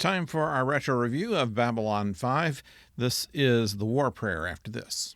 Time for our retro review of Babylon 5. This is the War Prayer after this.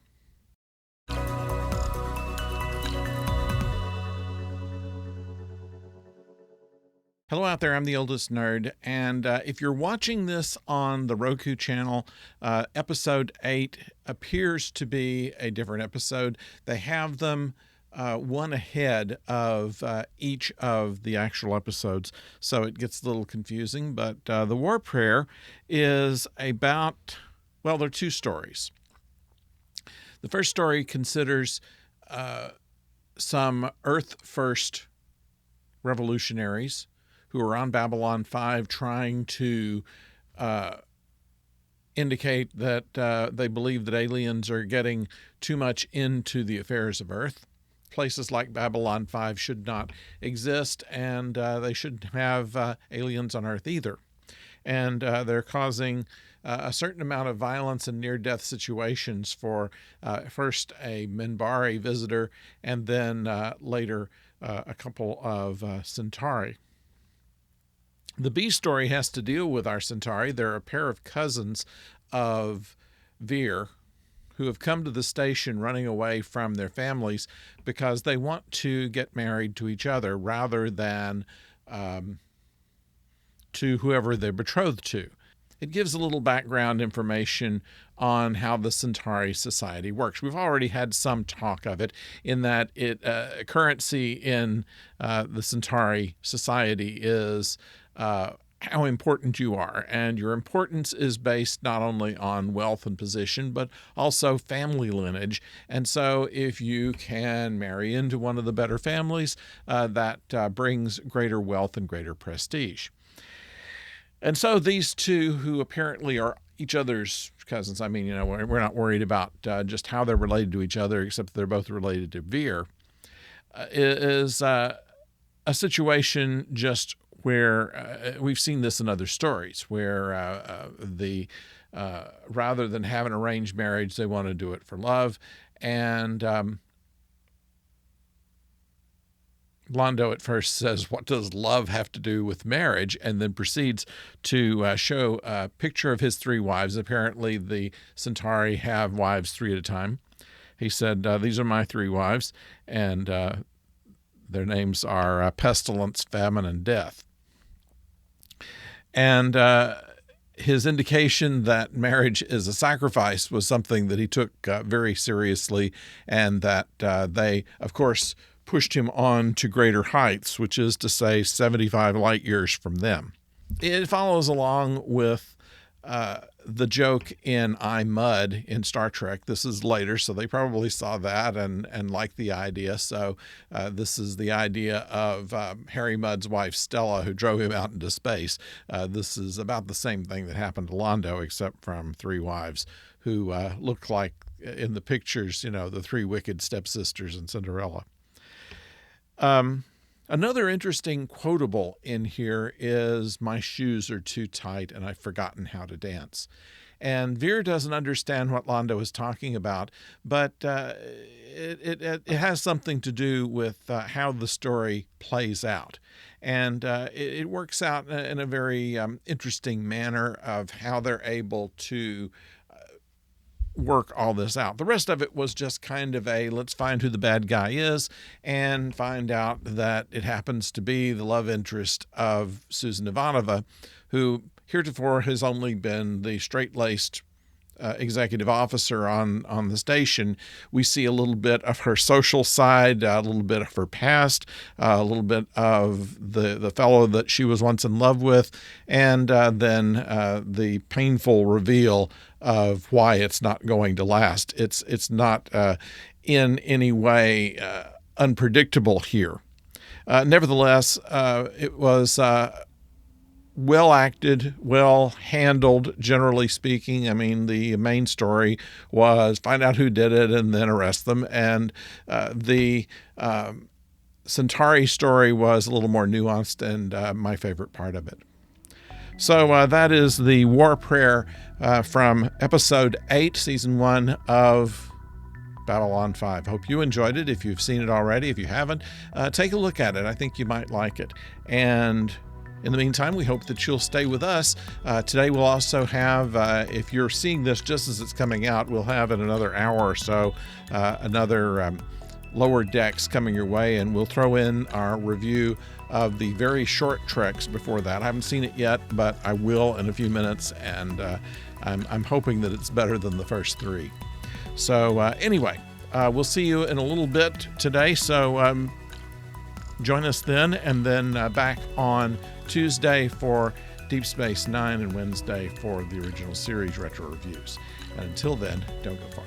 Hello out there, I'm the Oldest Nerd, and if you're watching this on the Roku channel, episode 8 appears to be a different episode. They have them one ahead of each of the actual episodes, so it gets a little confusing, but the War Prayer is about, well, there are two stories. The first story considers some Earth First revolutionaries who are on Babylon 5 trying to indicate that they believe that aliens are getting too much into the affairs of Earth. Places like Babylon 5 should not exist, and they shouldn't have aliens on Earth either. And they're causing a certain amount of violence and near-death situations for first a Minbari visitor and then later a couple of Centauri. The B story has to deal with our Centauri. They're a pair of cousins of Vir who have come to the station running away from their families because they want to get married to each other rather than to whoever they're betrothed to. It gives a little background information on how the Centauri society works. We've already had some talk of it in that currency in the Centauri society is how important you are, and your importance is based not only on wealth and position, but also family lineage. And so if you can marry into one of the better families, that brings greater wealth and greater prestige. And so these two, who apparently are each other's cousins, I mean, we're not worried about just how they're related to each other, except that they're both related to Vir, is a situation just where we've seen this in other stories, where rather than have an arranged marriage, they want to do it for love. And Londo at first says, "What does love have to do with marriage?" and then proceeds to show a picture of his three wives. Apparently, the Centauri have wives three at a time. He said, "These are my three wives," and their names are Pestilence, Famine, and Death. And his indication that marriage is a sacrifice was something that he took very seriously, and that they, of course, pushed him on to greater heights, which is to say 75 light years from them. It follows along with the joke in I, Mudd in Star Trek. This is later, so they probably saw that and liked the idea. So this is the idea of Harry Mudd's wife, Stella, who drove him out into space. This is about the same thing that happened to Londo, except from three wives who look like, in the pictures, the three wicked stepsisters in Cinderella. Another interesting quotable in here is, "My shoes are too tight and I've forgotten how to dance." And Vir doesn't understand what Londo is talking about, but it has something to do with how the story plays out. And it works out in a very interesting manner of how they're able to work all this out. The rest of it was just kind of a, let's find who the bad guy is and find out that it happens to be the love interest of Susan Ivanova, who heretofore has only been the straight-laced executive officer on the station. We see a little bit of her social side, a little bit of her past, a little bit of the fellow that she was once in love with, and then the painful reveal of why it's not going to last. It's not in any way unpredictable here. Nevertheless, it was well acted, well handled, generally speaking. I mean, the main story was find out who did it and then arrest them. And the Centauri story was a little more nuanced and my favorite part of it. So that is the War Prayer from episode 8, season 1 of Babylon 5. Hope you enjoyed it. If you've seen it already, if you haven't, take a look at it. I think you might like it. And In the meantime, we hope that you'll stay with us. Today we'll also have, if you're seeing this just as it's coming out, we'll have in another hour or so another Lower Decks coming your way, and we'll throw in our review of the very short treks before that. I haven't seen it yet, but I will in a few minutes, and I'm hoping that it's better than the first three. So anyway, we'll see you in a little bit today, so join us then, and then back on Tuesday for Deep Space Nine and Wednesday for the original series retro reviews. And until then, don't go far.